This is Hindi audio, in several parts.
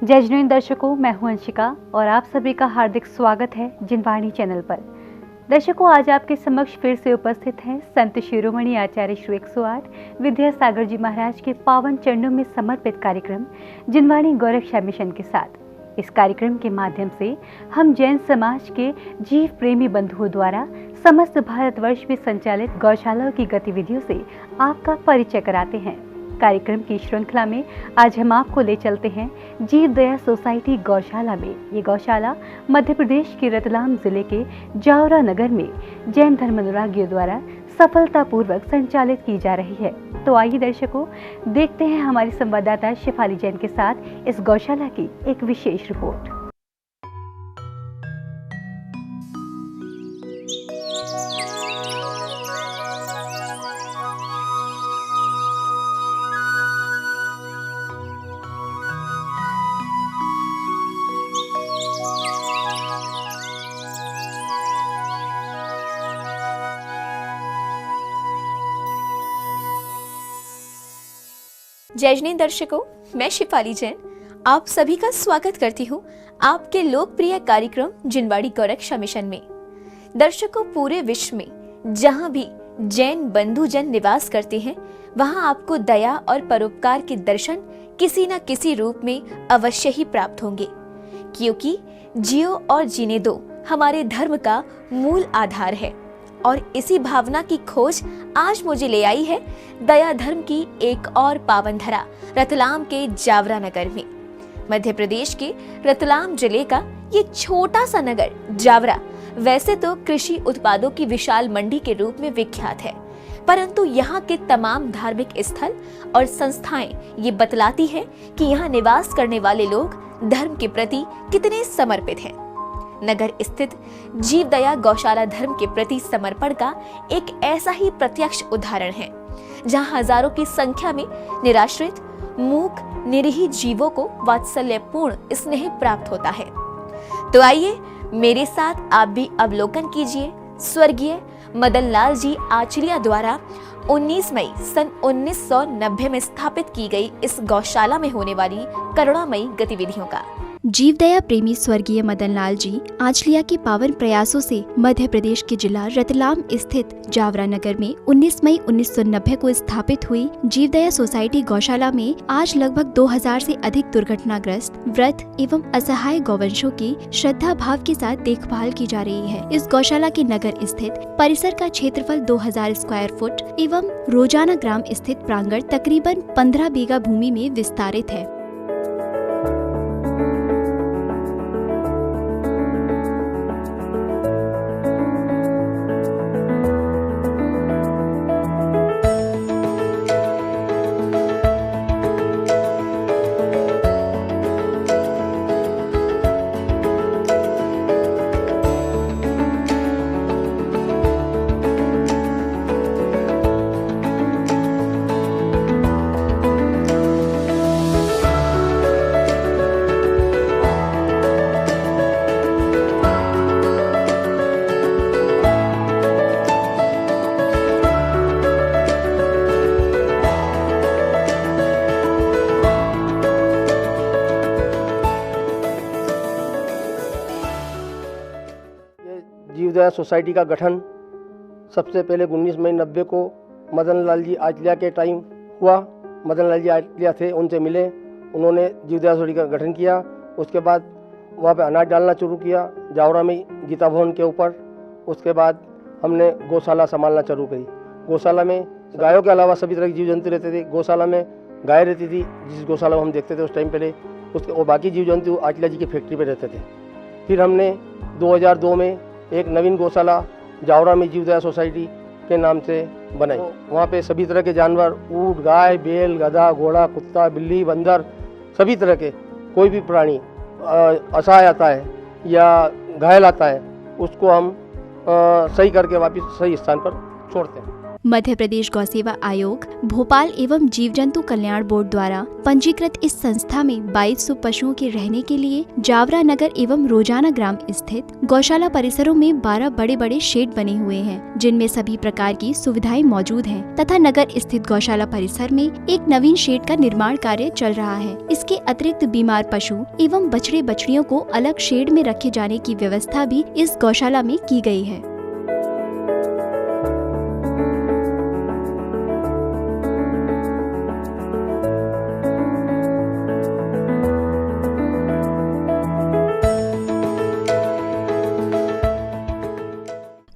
जय जिनेंद्र दर्शकों, मैं हूं अंशिका और आप सभी का हार्दिक स्वागत है जिनवाणी चैनल पर। दर्शकों, आज आपके समक्ष फिर से उपस्थित हैं संत शिरोमणि आचार्य श्री 108 विद्यासागर जी महाराज के पावन चरणों में समर्पित कार्यक्रम जिनवाणी गौरक्षा मिशन के साथ। इस कार्यक्रम के माध्यम से हम जैन समाज के जीव प्रेमी बंधुओं द्वारा समस्त भारतवर्ष में संचालित गौशालाओं की गतिविधियों से आपका परिचय कराते हैं। कार्यक्रम की श्रृंखला में आज हम आपको ले चलते हैं जीव दया सोसाइटी गौशाला में। ये गौशाला मध्य प्रदेश के रतलाम जिले के जावरा नगर में जैन धर्म अनुरागियों द्वारा सफलतापूर्वक संचालित की जा रही है। तो आइए दर्शकों, देखते हैं हमारी संवाददाता शेफाली जैन के साथ इस गौशाला की एक विशेष रिपोर्ट। जय जिनेंद्र दर्शकों, मैं शेफाली जैन आप सभी का स्वागत करती हूँ आपके लोकप्रिय कार्यक्रम जिनवाणी गौरक्षा मिशन में। दर्शकों, पूरे विश्व में जहाँ भी जैन बंधुजन निवास करते हैं वहाँ आपको दया और परोपकार के दर्शन किसी न किसी रूप में अवश्य ही प्राप्त होंगे, क्योंकि जियो और जीने दो हमारे धर्म का मूल आधार है। और इसी भावना की खोज आज मुझे ले आई है दया धर्म की एक और पावन धरा रतलाम के जावरा नगर में। मध्य प्रदेश के रतलाम जिले का ये छोटा सा नगर जावरा वैसे तो कृषि उत्पादों की विशाल मंडी के रूप में विख्यात है, परंतु यहाँ के तमाम धार्मिक स्थल और संस्थाएं ये बतलाती है कि यहाँ निवास करने वाले लोग धर्म के प्रति कितने समर्पित हैं। नगर स्थित जीव दया गौशाला धर्म के प्रति समर्पण का एक ऐसा ही प्रत्यक्ष उदाहरण है, जहां हजारों की संख्या में निराश्रित, मूक, निरीह जीवों को वात्सल्यपूर्ण स्नेह प्राप्त होता है। तो आइए मेरे साथ आप भी अवलोकन कीजिए स्वर्गीय मदन लाल जी आचलिया द्वारा 19 मई सन 1990 में स्थापित की गई इस गौशाला में होने वाली करुणामयी गतिविधियों का। जीवदया प्रेमी स्वर्गीय मदन लाल जी आचलिया के पावन प्रयासों से मध्य प्रदेश के जिला रतलाम स्थित जावरा नगर में 19 मई 1990 को स्थापित हुई जीवदया सोसाइटी गौशाला में आज लगभग 2000 से अधिक दुर्घटनाग्रस्त, वृद्ध एवं असहाय गौवंशों की श्रद्धा भाव के साथ देखभाल की जा रही है। इस गौशाला के नगर स्थित परिसर का क्षेत्रफल 2000 स्क्वायर फुट एवं रोजाना ग्राम स्थित प्रांगण तकरीबन 15 बीघा भूमि में विस्तारित है। जीवदया सोसाइटी का गठन सबसे पहले 19 मई 90 को मदन लाल जी आचलिया के टाइम हुआ। मदन लाल जी आचलिया थे, उनसे मिले, उन्होंने जीवदया सोसाइटी का गठन किया। उसके बाद वहाँ पे अनाज डालना शुरू किया जावरा में गीता भवन के ऊपर। उसके बाद हमने गौशाला संभालना शुरू करी। गौशाला में गायों के अलावा सभी तरह के जीव जंतु रहते थे। गौशाला में गाय रहती थी, जिस गौशाला में हम देखते थे उस टाइम पहले, उसके और बाकी जीव जंतु आचलिया जी की फैक्ट्री पे रहते थे। फिर हमने 2002 में एक नवीन गौशाला जावरा में जीवदया सोसाइटी के नाम से बनाई। वहाँ पे सभी तरह के जानवर, ऊँट, गाय, बैल, गधा, घोड़ा, कुत्ता, बिल्ली, बंदर, सभी तरह के कोई भी प्राणी असहाय आता है या घायल आता है, उसको हम सही करके वापस सही स्थान पर छोड़ते हैं। मध्य प्रदेश गौ सेवा आयोग, भोपाल एवं जीव जंतु कल्याण बोर्ड द्वारा पंजीकृत इस संस्था में 2200 पशुओं के रहने के लिए जावरा नगर एवं रोजाना ग्राम स्थित गौशाला परिसरों में 12 बड़े बड़े शेड बने हुए हैं, जिनमें सभी प्रकार की सुविधाएं मौजूद हैं तथा नगर स्थित गौशाला परिसर में एक नवीन शेड का निर्माण कार्य चल रहा है। इसके अतिरिक्त बीमार पशु एवं बछड़े बछड़ियों को अलग शेड में रखे जाने की व्यवस्था भी इस गौशाला में की गई है।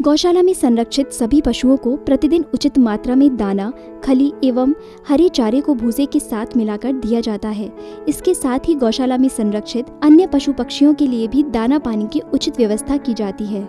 गौशाला में संरक्षित सभी पशुओं को प्रतिदिन उचित मात्रा में दाना, खली एवं हरे चारे को भूसे के साथ मिलाकर दिया जाता है। इसके साथ ही गौशाला में संरक्षित अन्य पशु पक्षियों के लिए भी दाना पानी की उचित व्यवस्था की जाती है।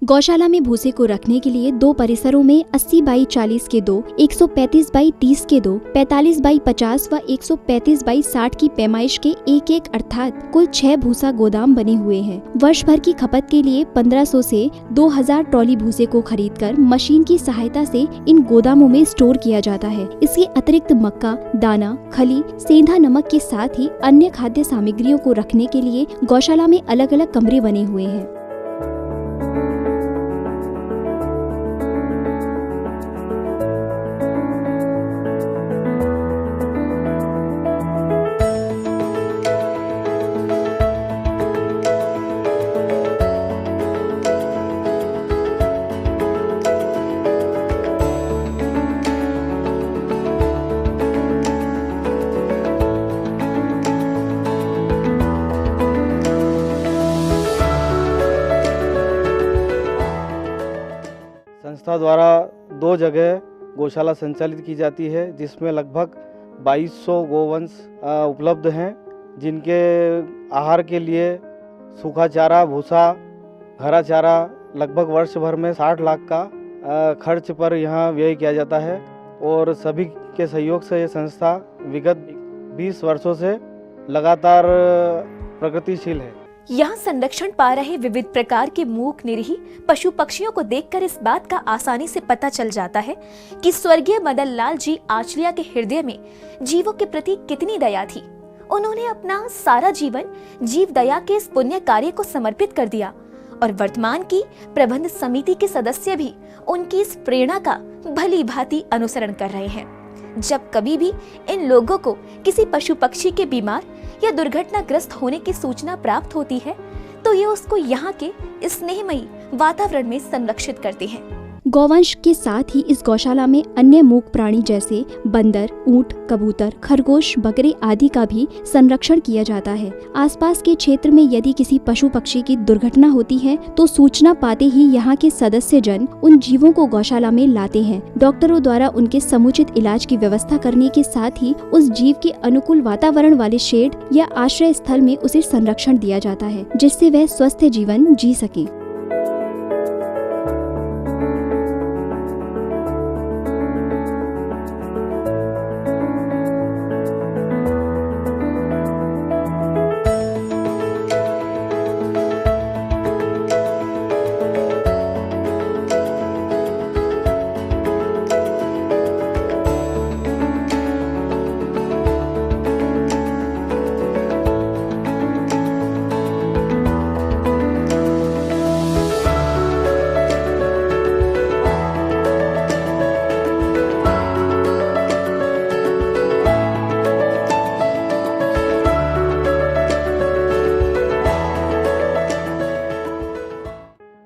गौशाला में भूसे को रखने के लिए 2 परिसरों में 80 बाई 40 के 2, 135 बाई 30 के 2, 45 बाई 50 व 135 बाई 60 की पैमाइश के एक अर्थात कुल 6 भूसा गोदाम बने हुए हैं। वर्ष भर की खपत के लिए 1500 से 2000 ट्रॉली भूसे को खरीदकर मशीन की सहायता से इन गोदामों में स्टोर किया जाता है। इसके अतिरिक्त मक्का, दाना, खली, सेंधा नमक के साथ ही अन्य खाद्य सामग्रियों को रखने के लिए गौशाला में अलग अलग कमरे बने हुए हैं। संस्था द्वारा 2 जगह गौशाला संचालित की जाती है, जिसमें लगभग 2200 गोवंश उपलब्ध हैं, जिनके आहार के लिए सूखा चारा, भूसा, हरा चारा लगभग वर्ष भर में 60 लाख का खर्च पर यहाँ व्यय किया जाता है। और सभी के सहयोग से ये संस्था विगत 20 वर्षों से लगातार प्रगतिशील है। यहाँ संरक्षण पा रहे विविध प्रकार के मूक निरीह पशु पक्षियों को देखकर इस बात का आसानी से पता चल जाता है कि स्वर्गीय मदन लाल जी आचलिया के हृदय में जीवों के प्रति कितनी दया थी। उन्होंने अपना सारा जीवन जीव दया के इस पुण्य कार्य को समर्पित कर दिया और वर्तमान की प्रबंध समिति के सदस्य भी उनकी इस प्रेरणा का भली भांति अनुसरण कर रहे हैं। जब कभी भी इन लोगों को किसी पशु पक्षी के बीमार या दुर्घटनाग्रस्त होने की सूचना प्राप्त होती है तो ये उसको यहाँ के स्नेहमयी वातावरण में संरक्षित करते हैं। गौवंश के साथ ही इस गौशाला में अन्य मूक प्राणी जैसे बंदर, ऊंट, कबूतर, खरगोश, बकरे आदि का भी संरक्षण किया जाता है। आसपास के क्षेत्र में यदि किसी पशु पक्षी की दुर्घटना होती है तो सूचना पाते ही यहाँ के सदस्य जन उन जीवों को गौशाला में लाते हैं। डॉक्टरों द्वारा उनके समुचित इलाज की व्यवस्था करने के साथ ही उस जीव के अनुकूल वातावरण वाले शेड या आश्रय स्थल में उसे संरक्षण दिया जाता है, जिससे वह स्वस्थ जीवन जी सके।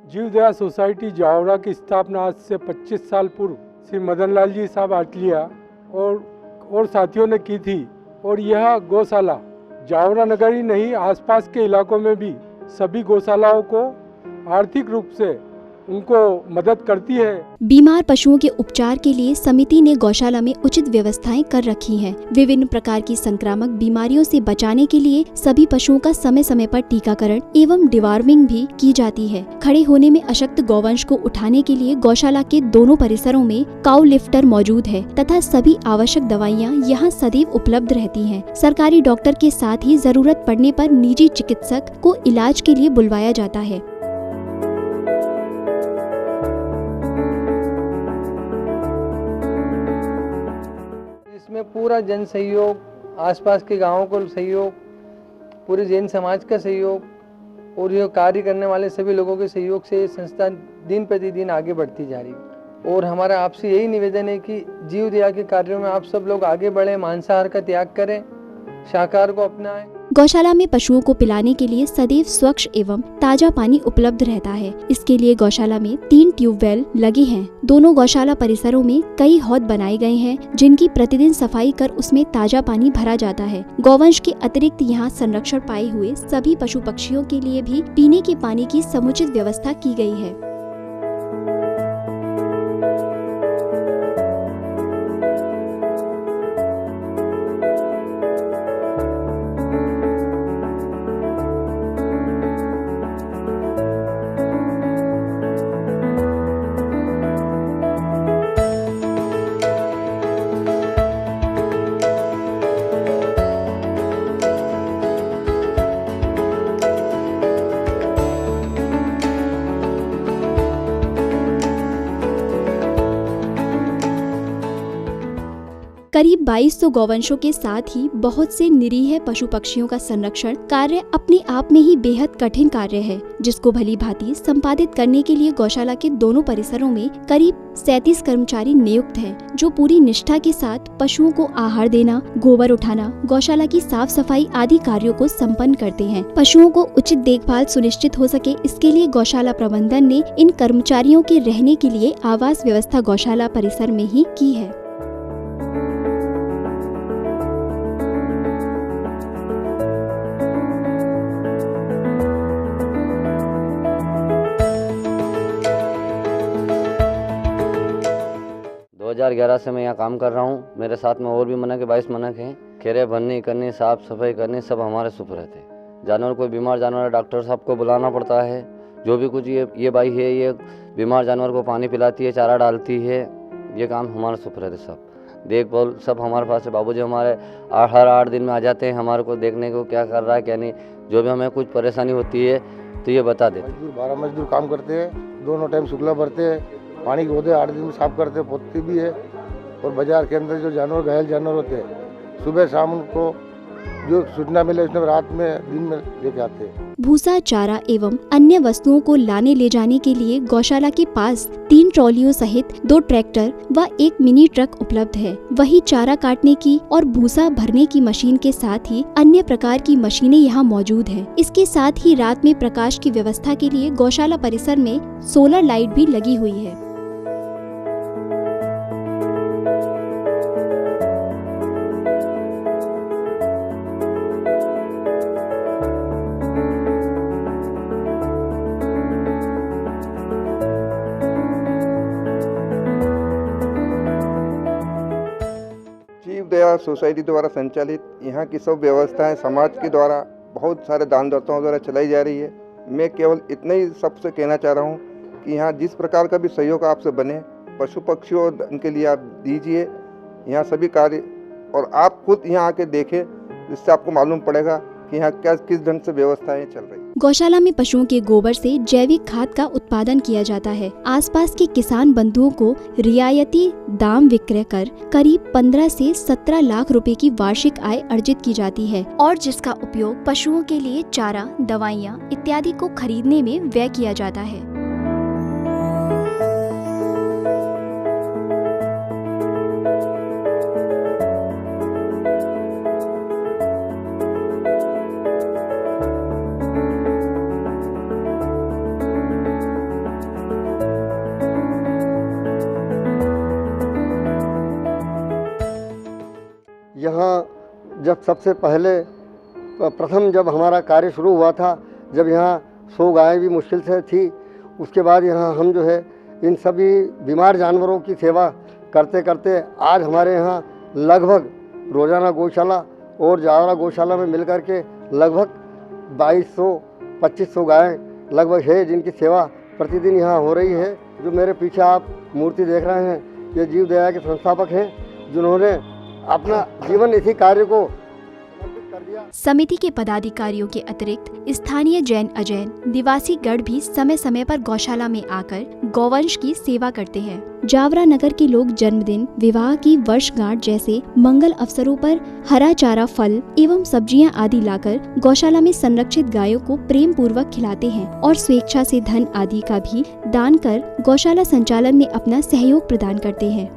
जीव दया सोसाइटी जावरा की स्थापना आज से 25 साल पूर्व श्री मदन लाल जी साहब आटलिया और साथियों ने की थी। और यह गौशाला जावरा नगर ही नहीं, आसपास के इलाकों में भी सभी गौशालाओं को आर्थिक रूप से उनको मदद करती है। बीमार पशुओं के उपचार के लिए समिति ने गौशाला में उचित व्यवस्थाएं कर रखी हैं। विभिन्न प्रकार की संक्रामक बीमारियों से बचाने के लिए सभी पशुओं का समय समय पर टीकाकरण एवं डिवार्मिंग भी की जाती है। खड़े होने में अशक्त गौवंश को उठाने के लिए गौशाला के दोनों परिसरों में काउ लिफ्टर मौजूद है तथा सभी आवश्यक दवाइयाँ यहाँ सदैव उपलब्ध रहती है। सरकारी डॉक्टर के साथ ही जरूरत पड़ने पर निजी चिकित्सक को इलाज के लिए बुलवाया जाता है। इसमें पूरा जन सहयोग, आसपास के गांवों को सहयोग, पूरे जैन समाज का सहयोग और ये कार्य करने वाले सभी लोगों के सहयोग से ये संस्था दिन प्रतिदिन आगे बढ़ती जा रही है। और हमारा आपसे यही निवेदन है कि जीव दया के कार्यों में आप सब लोग आगे बढ़ें, मांसाहार का त्याग करें, शाकाहार को अपनाएं। गौशाला में पशुओं को पिलाने के लिए सदैव स्वच्छ एवं ताजा पानी उपलब्ध रहता है। इसके लिए गौशाला में 3 ट्यूबवेल लगे हैं। दोनों गौशाला परिसरों में कई हौद बनाए गए हैं जिनकी प्रतिदिन सफाई कर उसमें ताजा पानी भरा जाता है। गौवंश के अतिरिक्त यहाँ संरक्षण पाए हुए सभी पशु पक्षियों के लिए भी पीने के पानी की समुचित व्यवस्था की गई है। करीब 2200 गौवंशों के साथ ही बहुत से निरीह पशु पक्षियों का संरक्षण कार्य अपने आप में ही बेहद कठिन कार्य है, जिसको भली भांति संपादित करने के लिए गौशाला के दोनों परिसरों में करीब 37 कर्मचारी नियुक्त हैं, जो पूरी निष्ठा के साथ पशुओं को आहार देना, गोबर उठाना, गौशाला की साफ सफाई आदि कार्यों को संपन्न करते हैं। पशुओं को उचित देखभाल सुनिश्चित हो सके, इसके लिए गौशाला प्रबंधन ने इन कर्मचारियों के रहने के लिए आवास व्यवस्था गौशाला परिसर में ही की है। से मैं यहाँ काम कर रहा हूँ। मेरे साथ में और भी मनक है, 22 मनक हैं। खेरे भरनी करनी, साफ सफाई करनी, सब हमारे सुपर रहते हैं। जानवर कोई बीमार जानवर है, डॉक्टर साहब को बुलाना पड़ता है। जो भी कुछ ये बाई है, ये बीमार जानवर को पानी पिलाती है, चारा डालती है, ये काम हमारे सुपर रहते सब। देखभाल सब हमारे पास है। बाबूजी हमारे हर 8 दिन में आ जाते हैं हमारे को देखने को, क्या कर रहा है क्या नहीं। जो भी हमें कुछ परेशानी होती है तो ये बता देते। 12 मजदूर काम करते हैं, दोनों टाइम शुक्ला भरते हैं, पानी के होते 8 दिन में साफ करते हैं, पोतती भी है। और बाजार के अंदर जो जानवर घायल जानवर होते हैं, सुबह शाम उनको जो सूचना मिले उसमें रात में दिन में लेके आते हैं। भूसा, चारा एवं अन्य वस्तुओं को लाने ले जाने के लिए गौशाला के पास 3 ट्रॉलियों सहित 2 ट्रैक्टर व 1 मिनी ट्रक उपलब्ध है। वही चारा काटने की और भूसा भरने की मशीन के साथ ही अन्य प्रकार की मशीनें यहाँ मौजूद है। इसके साथ ही रात में प्रकाश की व्यवस्था के लिए गौशाला परिसर में सोलर लाइट भी लगी हुई है। जीव दया सोसाइटी द्वारा संचालित यहाँ की सब व्यवस्थाएं समाज के द्वारा बहुत सारे दानदाताओं द्वारा चलाई जा रही है। मैं केवल इतना ही सबसे कहना चाह रहा हूँ कि यहाँ जिस प्रकार का भी सहयोग आपसे बने, पशु पक्षियों उनके लिए आप दीजिए यहाँ सभी कार्य, और आप खुद यहाँ आके देखें, जिससे आपको मालूम पड़ेगा कि यहाँ किस ढंग से व्यवस्थाएं चल रही है। गौशाला में पशुओं के गोबर से जैविक खाद का उत्पादन किया जाता है। आसपास के किसान बंधुओं को रियायती दाम विक्रय कर करीब 15 से 17 लाख रुपए की वार्षिक आय अर्जित की जाती है, और जिसका उपयोग पशुओं के लिए चारा, दवाइयाँ इत्यादि को खरीदने में व्यय किया जाता है। यहाँ जब सबसे पहले प्रथम जब हमारा कार्य शुरू हुआ था, जब यहाँ 100 गायें भी मुश्किल से थी, उसके बाद यहाँ हम जो है इन सभी बीमार जानवरों की सेवा करते करते आज हमारे यहाँ लगभग रोज़ाना गौशाला और जावरा गौशाला में मिलकर के लगभग 2200-2500 गायें लगभग है जिनकी सेवा प्रतिदिन यहाँ हो रही है। जो मेरे पीछे आप मूर्ति देख रहे हैं, ये जीव दया के संस्थापक हैं जिन्होंने अपना जीवन इसी कार्य को समिति के पदाधिकारियों के अतिरिक्त स्थानीय जैन अजैन निवासी गढ़ भी समय समय पर गौशाला में आकर गौवंश की सेवा करते हैं। जावरा नगर के लोग जन्मदिन, विवाह की वर्षगांठ जैसे मंगल अवसरों पर हरा चारा, फल एवं सब्जियां आदि लाकर गौशाला में संरक्षित गायों को प्रेम पूर्वक खिलाते हैं और स्वेच्छा से धन आदि का भी दान कर गौशाला संचालन में अपना सहयोग प्रदान करते हैं।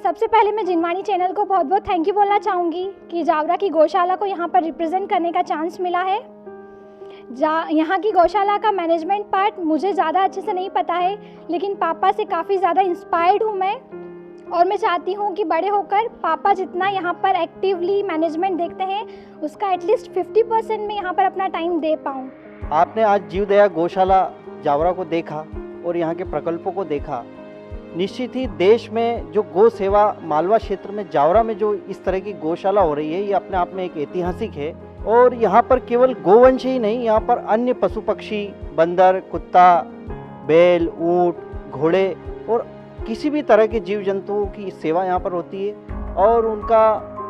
सबसे पहले मैं जिनवाणी चैनल को बहुत बहुत थैंक यू बोलना चाहूँगी कि जावरा की गौशाला को यहाँ पर रिप्रेजेंट करने का चांस मिला है। यहाँ की गौशाला का मैनेजमेंट पार्ट मुझे ज़्यादा अच्छे से नहीं पता है, लेकिन पापा से काफ़ी ज़्यादा इंस्पायर्ड हूँ मैं, और मैं चाहती हूँ कि बड़े होकर पापा जितना यहाँ पर एक्टिवली मैनेजमेंट देखते हैं उसका एटलीस्ट 50% में यहाँ पर अपना टाइम दे पाऊँ। आपने आज जीव दया गौशाला जावरा को देखा और यहाँ के प्रकल्पों को देखा। निश्चित ही देश में जो गौ सेवा मालवा क्षेत्र में जावरा में जो इस तरह की गौशाला हो रही है, ये अपने आप में एक ऐतिहासिक है। और यहाँ पर केवल गोवंश ही नहीं, यहाँ पर अन्य पशु पक्षी, बंदर, कुत्ता, बैल, ऊंट, घोड़े और किसी भी तरह के जीव जंतुओं की सेवा यहाँ पर होती है और उनका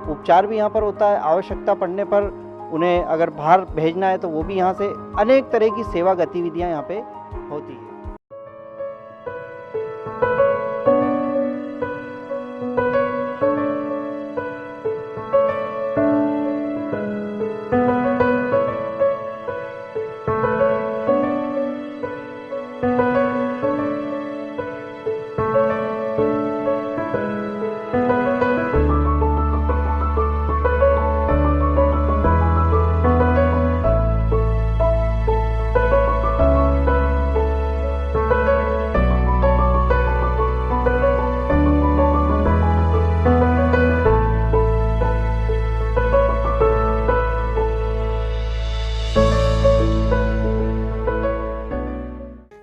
उपचार भी यहाँ पर होता है। आवश्यकता पड़ने पर उन्हें अगर बाहर भेजना है तो वो भी यहाँ से अनेक तरह की सेवा गतिविधियाँ यहाँ पे होती है।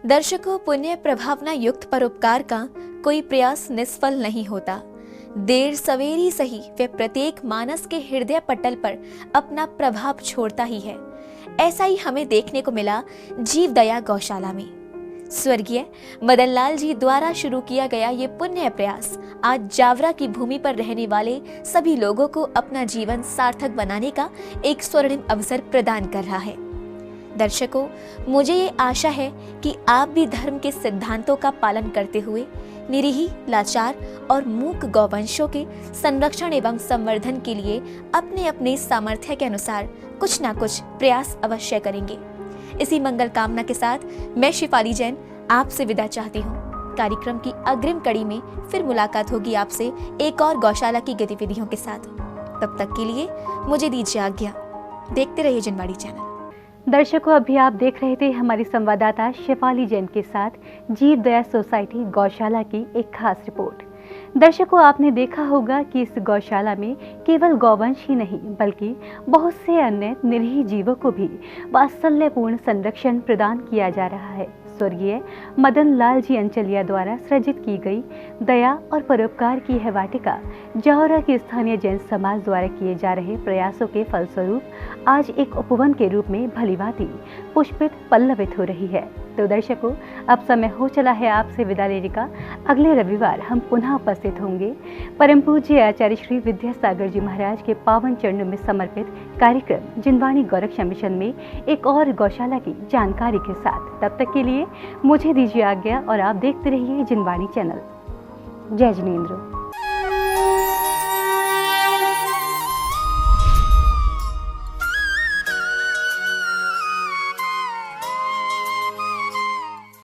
दर्शकों, पुण्य प्रभावना युक्त परोपकार का कोई प्रयास निष्फल नहीं होता। देर सवेरी सही वे प्रत्येक मानस के हृदय पटल पर अपना प्रभाव छोड़ता ही है। ऐसा ही हमें देखने को मिला जीव दया गौशाला में। स्वर्गीय मदन लाल जी द्वारा शुरू किया गया ये पुण्य प्रयास आज जावरा की भूमि पर रहने वाले सभी लोगों को अपना जीवन सार्थक बनाने का एक स्वर्णिम अवसर प्रदान कर रहा है। दर्शकों, मुझे ये आशा है कि आप भी धर्म के सिद्धांतों का पालन करते हुए निरीह, लाचार और मूक गौवंशों के संरक्षण एवं संवर्धन के लिए अपने अपने सामर्थ्य के अनुसार कुछ ना कुछ प्रयास अवश्य करेंगे। इसी मंगल कामना के साथ मैं शिफाली जैन आपसे विदा चाहती हूँ। कार्यक्रम की अग्रिम कड़ी में फिर मुलाकात होगी आपसे एक और गौशाला की गतिविधियों के साथ। तब तक के लिए मुझे दीजिए आज्ञा। देखते रहिए जिनवाणी चैनल। दर्शकों, अभी आप देख रहे थे हमारी संवाददाता शिफाली जैन के साथ जीव दया सोसाइटी गौशाला की एक खास रिपोर्ट। दर्शकों, आपने देखा होगा कि इस गौशाला में केवल गौवंश ही नहीं बल्कि बहुत से अन्य निरीह जीवों को भी वात्सल्यपूर्ण संरक्षण प्रदान किया जा रहा है। स्वर्गीय मदन लाल जी अंचलिया द्वारा सृजित की गई दया और परोपकार की यह वाटिका जावरा के स्थानीय जैन समाज द्वारा किए जा रहे प्रयासों के फलस्वरूप आज एक उपवन के रूप में भलीभांति पुष्पित पल्लवित हो रही है। तो दर्शकों, अब समय हो चला है आपसे विदा लेने का। अगले रविवार हम पुनः उपस्थित होंगे परम पूज्य आचार्य श्री विद्यासागर जी महाराज के पावन चरणों में समर्पित कार्यक्रम जिनवाणी गौरक्षा मिशन में एक और गौशाला की जानकारी के साथ। तब तक के लिए मुझे दीजिए आज्ञा और आप देखते रहिए जिनवाणी चैनल। जय जिनेंद्र।